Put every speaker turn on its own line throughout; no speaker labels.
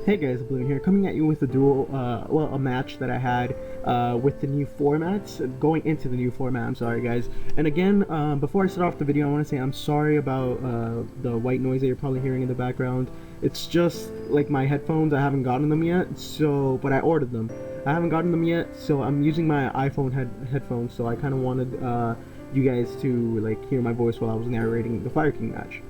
Hey guys, Oblivion here, coming at you with a a match that I had with the new formats, going into the new format, I'm sorry guys. And again, before I start off the video, I want to say I'm sorry about the white noise that you're probably hearing in the background. It's just like my headphones, I haven't gotten them yet, but I ordered them. I haven't gotten them yet, so I'm using my iPhone headphones, so I kind of wanted you guys to like hear my voice while I was narrating the Fire King match.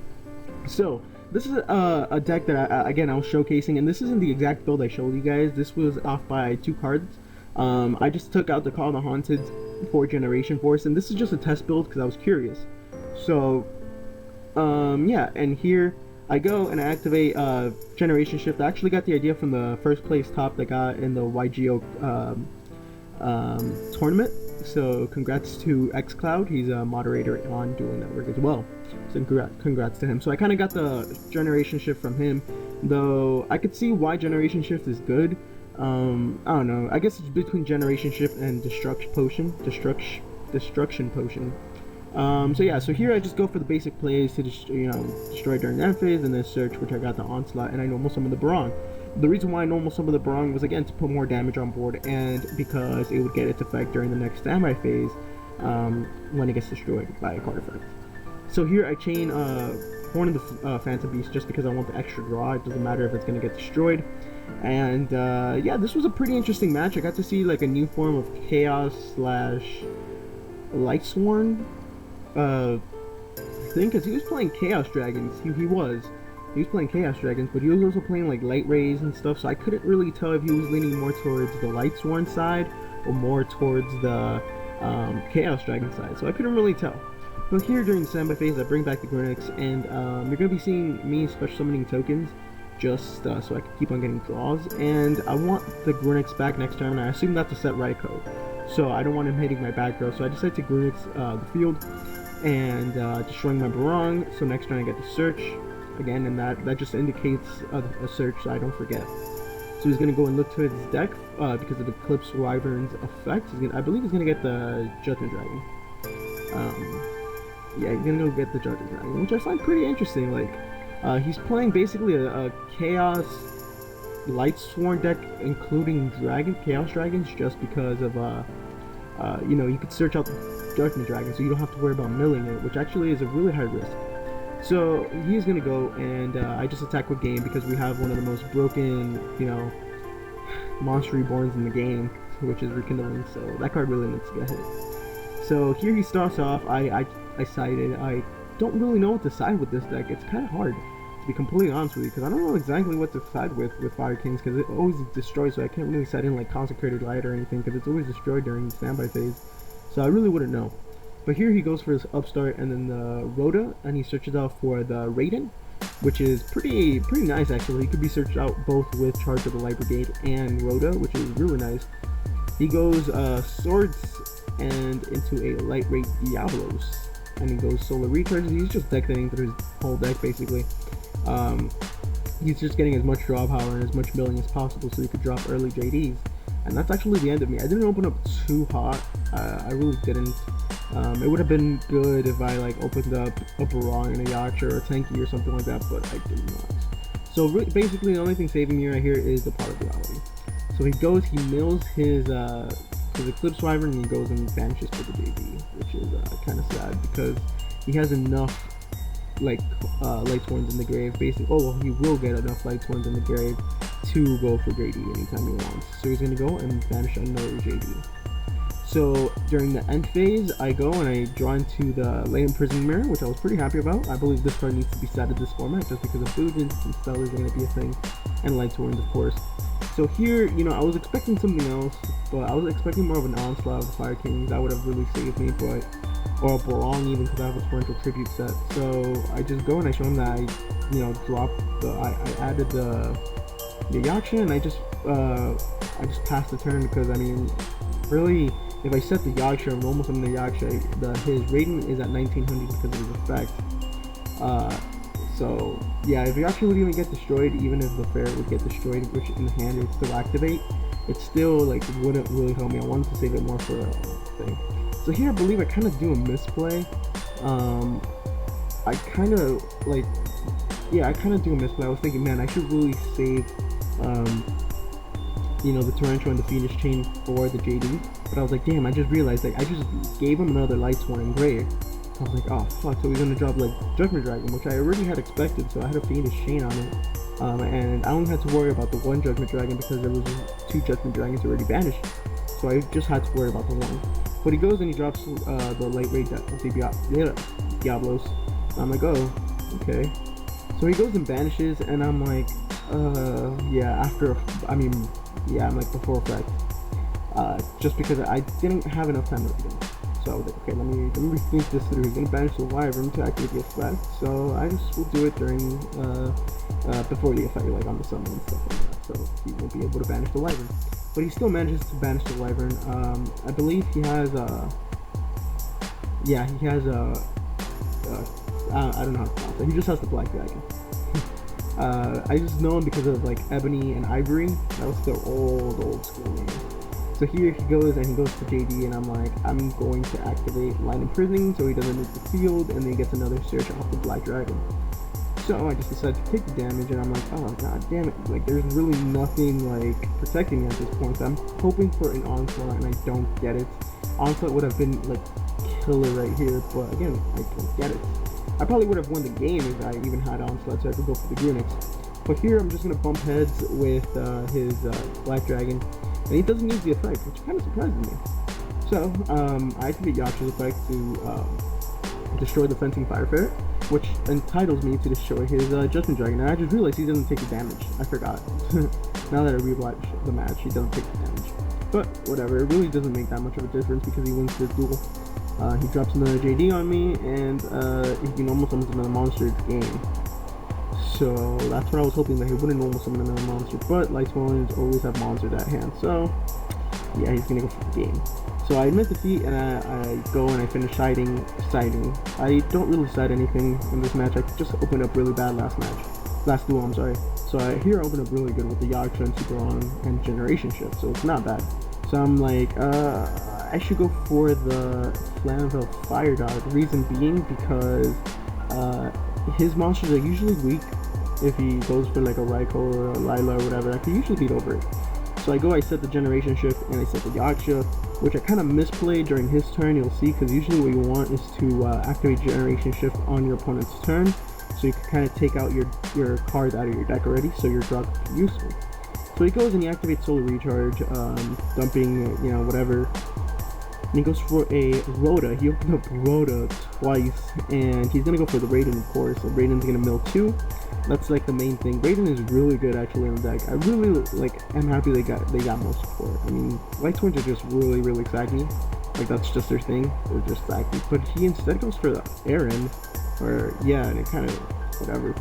So, this is a deck that I was showcasing, and this isn't the exact build I showed you guys. This was off by 2 cards. I just took out the Call of the Haunted for Generation Force, and this is just a test build because I was curious. So, yeah, and here I go and I activate Generation Shift. I actually got the idea from the first place top that got in the YGO tournament. So congrats to xCloud, he's a moderator on Dual Network as well. So congrats to him. So I kind of got the Generation Shift from him, though I could see why Generation Shift is good. I don't know. I guess it's between Generation Shift and Destruction Potion. So yeah. So here I just go for the basic plays to destroy during end phase, and then search, which I got the Onslaught, and I normal summon the Barong. The reason why I normal summon the Barong was again to put more damage on board, and because it would get its effect during the next standby phase when it gets destroyed by a card effect. So here I chain Horn of the Phantom Beast just because I want the extra draw. It doesn't matter if it's going to get destroyed. And yeah, this was a pretty interesting match. I got to see like a new form of Chaos / Lightsworn. I think because he was playing Chaos Dragons. He was playing Chaos Dragons, but he was also playing like Light Rays and stuff, so I couldn't really tell if he was leaning more towards the Lightsworn side or more towards the Chaos Dragon side, so I couldn't really tell. But here during the standby phase, I bring back the Grunix, and you're going to be seeing me special summoning tokens just so I can keep on getting draws, and I want the Grunix back next turn, and I assume that's a set right code, so I don't want him hitting my back row, so I decided to Grunix the field and destroying my Barong, so next turn I get to search again, and that just indicates a search, so I don't forget. So he's going to go and look to his deck because of the Eclipse Wyvern's effect. I believe he's going to get the Judgment Dragon. Yeah, he's going to go get the Judgment Dragon, which I find pretty interesting. Like, he's playing basically a Chaos Lightsworn deck, including Chaos Dragons, just because of, you could search out the Judgment Dragon, so you don't have to worry about milling it, which actually is a really high risk. So he's gonna go, and I just attack with game because we have one of the most broken, monster reborns in the game, which is Rekindling. So that card really needs to get hit. So here he starts off. I sided. I don't really know what to side with this deck. It's kind of hard, to be completely honest with you, because I don't know exactly what to side with Fire Kings, because it always destroys. So I can't really side in like Consecrated Light or anything, because it's always destroyed during the standby phase. So I really wouldn't know. But here he goes for his Upstart and then the Rhoda, and he searches out for the Raiden, which is pretty nice actually. He could be searched out both with Charge of the Light Brigade and Rhoda, which is really nice. He goes Swords and into a Light Ray Diablos, and he goes Solar Recharges. He's just deck thinning through his whole deck basically. He's just getting as much draw power and as much milling as possible so he could drop early JDs. And that's actually the end of me. I didn't open up too hot. I really didn't. It would have been good if I like opened up a Barong and a Yaksha or a Tenki or something like that, but I did not. So basically the only thing saving me right here is the Pot of Duality. So he goes, he mills his Eclipse Wyvern, and he goes and banishes for the JD, which is kind of sad because he has enough like Lightsworns in the grave. Basically, oh well, he will get enough Lightsworns in the grave to go for JD anytime he wants. So he's gonna go and banish another JD. So during the end phase, I go and I draw into the Late Imprisoned Mirror, which I was pretty happy about. I believe this card needs to be set in this format just because of Boojins and Stellars are going to be a thing, and Lightsworns, of course. So here, I was expecting something else, but I was expecting more of an Onslaught of the Fire Kings. That would have really saved me, or a Barong even, because I have a Torrential Tribute set. So I just go and I show him that I, dropped I added the Yaksha, and I just passed the turn because, I mean, really, if I set the Yaksha and almost on the Yaksha, his rating is at 1900 because of his effect. So yeah, if Yaksha would even get destroyed, even if the Ferret would get destroyed, which in the hand it would still activate, it still like wouldn't really help me. I wanted to save it more for a thing. So here I believe I kind of do a misplay. I kind of do a misplay. I was thinking, man, I should really save You know, the Torrential and the Fiendish Chain for the JD. But I was like, damn, I just realized, like, I just gave him another Lightsworn in Grave. I was like, oh fuck, so he's gonna drop like Judgment Dragon, which I already had expected, so I had a Fiendish Chain on it. And I only had to worry about the one Judgment Dragon because there was 2 Judgment Dragons already banished. So I just had to worry about the one. But he goes and he drops the light rate of the Diablos. I'm like, oh, okay. So he goes and banishes, and I'm like, yeah, I'm like before effect. Just because I didn't have enough time to do it. So I was like, okay, let me rethink this through. He's gonna banish the Wyvern to activate the effect, so I just will do it during before the effect, like on the summon and stuff like that. So he won't be able to banish the Wyvern, but he still manages to banish the Wyvern. I believe he has I don't know how to pronounce it. He just has the Black Dragon. I just know him because of like Ebony and Ivory. That was the old school name. So here he goes and he goes to JD, and I'm like, I'm going to activate Line Imprisoning so he doesn't move the field, and then he gets another search off the Black Dragon. So I just decided to take the damage, and I'm like, oh god damn it, like there's really nothing like protecting me at this point. So I'm hoping for an Onslaught, and I don't get it. Onslaught would have been like killer right here, but again, I don't get it. I probably would have won the game if I even had Onslaught, so I could go for the Grunix. But here I'm just gonna bump heads with his Black Dragon. And he doesn't use the effect, which kind of surprises me. So, I activate Yaksha's effect to destroy the Fencing Fire Ferret, which entitles me to destroy his Judgment Dragon. And I just realized he doesn't take the damage. I forgot. Now that I rewatched the match, he doesn't take the damage. But, whatever, it really doesn't make that much of a difference because he wins the duel. He drops another JD on me, and he can almost summon another monster game. So that's what I was hoping, that he wouldn't normal summon another monster, but Lightsworns always have monsters at hand, so yeah, he's gonna go for the game. So I admit defeat, and I go and I finish siding. I don't really side anything in this match. I just opened up really bad last duel, I'm sorry. So here I opened up really good with the Yaksha and Super Long and Generation Shift, so it's not bad. So I'm like, I should go for the Flamvell Fire Dog, reason being because his monsters are usually weak. If he goes for like a Raikou or a Lila or whatever, I can usually beat over it. So I set the Generation Shift and I set the Yaksha, which I kind of misplayed during his turn, you'll see, because usually what you want is to activate Generation Shift on your opponent's turn, so you can kind of take out your cards out of your deck already, so your draw can be useful. So he goes and he activates Solar Recharge, dumping, you know, whatever. And he goes for a Rhoda. He opened up Rhoda twice, and he's gonna go for the Raiden, of course. So Raiden's gonna mill 2. That's like the main thing. Raiden is really good actually in the deck. I really am happy they got more support. I mean, Lightsworns are just really saggy. Like that's just their thing. They're just saggy. But he instead goes for the Aaron, or yeah, and it kind of whatever.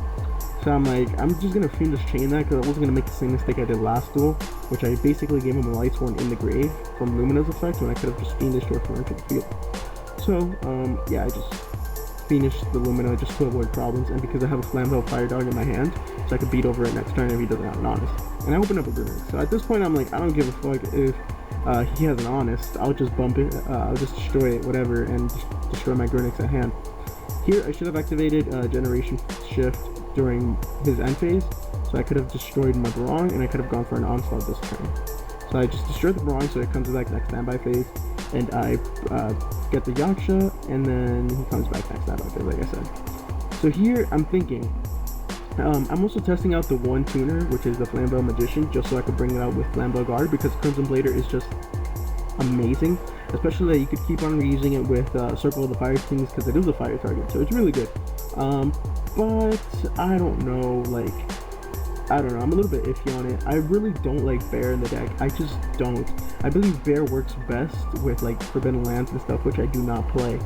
So I'm like, I'm just gonna Fiendish Chain that because I wasn't gonna make the same mistake I did last duel, which I basically gave him a Lightsworn in the grave from Lumina's effect when I could have just Fiendish or into the field. So yeah, I just Fiendish the Lumina just to avoid problems, and because I have a Flamvell Fire Dog in my hand, so I could beat over it next turn if he doesn't have an Honest. And I open up a Grunix. So at this point I'm like, I don't give a fuck if he has an Honest. I'll just bump it, I'll just destroy it, whatever, and destroy my Grunix at hand. Here I should have activated Generation Shift during his end phase, so I could have destroyed my Barong, and I could have gone for an Onslaught this turn. So I just destroyed the Barong, so it comes back next standby phase, and I get the Yaksha, and then he comes back next standby phase, like I said. So here I'm thinking, I'm also testing out the one tuner, which is the Flamvell Magician, just so I could bring it out with Flamvell Guard, because Crimson Blader is just amazing, especially that you could keep on reusing it with Circle of the Fire Kings, because it is a fire target, so it's really good. But I don't know, I'm a little bit iffy on it. I really don't like Bear in the deck. I just don't. I believe Bear works best with like Forbidden Lands and stuff, which I do not play.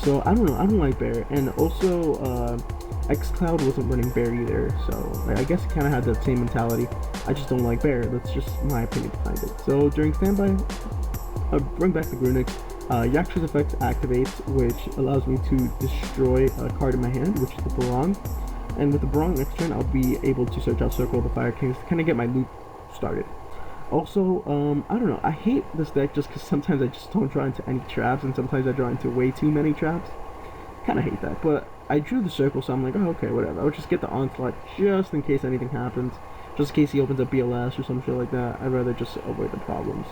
So I don't know, I don't like Bear. And also xCloud wasn't running Bear either, so I guess it kind of had that same mentality. I just don't like Bear. That's just my opinion behind it. So during standby, I bring back the Grunix. Yaksha's effect activates, which allows me to destroy a card in my hand, which is the Barong. And with the Barong next turn, I'll be able to search out Circle of the Fire Kings to kind of get my loop started. Also, I don't know, I hate this deck just because sometimes I just don't draw into any traps, and sometimes I draw into way too many traps. Kind of hate that, but I drew the circle, so I'm like, oh, okay, whatever. I'll just get the Onslaught just in case anything happens. just in case he opens up BLS or some shit like that. I'd rather just avoid the problems.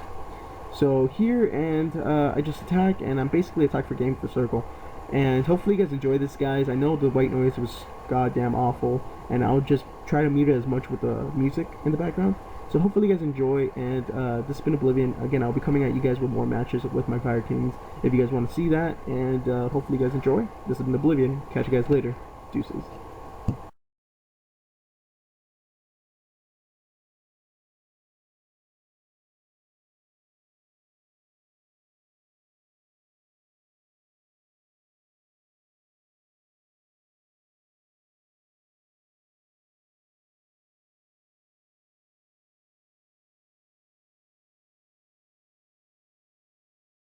So here, and I just attack, and I'm basically attack for game for circle. And hopefully you guys enjoy this, guys. I know the white noise was goddamn awful, and I'll just try to mute it as much with the music in the background. So hopefully you guys enjoy, and this has been Oblivion. Again, I'll be coming at you guys with more matches with my Fire Kings if you guys want to see that, and hopefully you guys enjoy. This has been Oblivion. Catch you guys later. Deuces.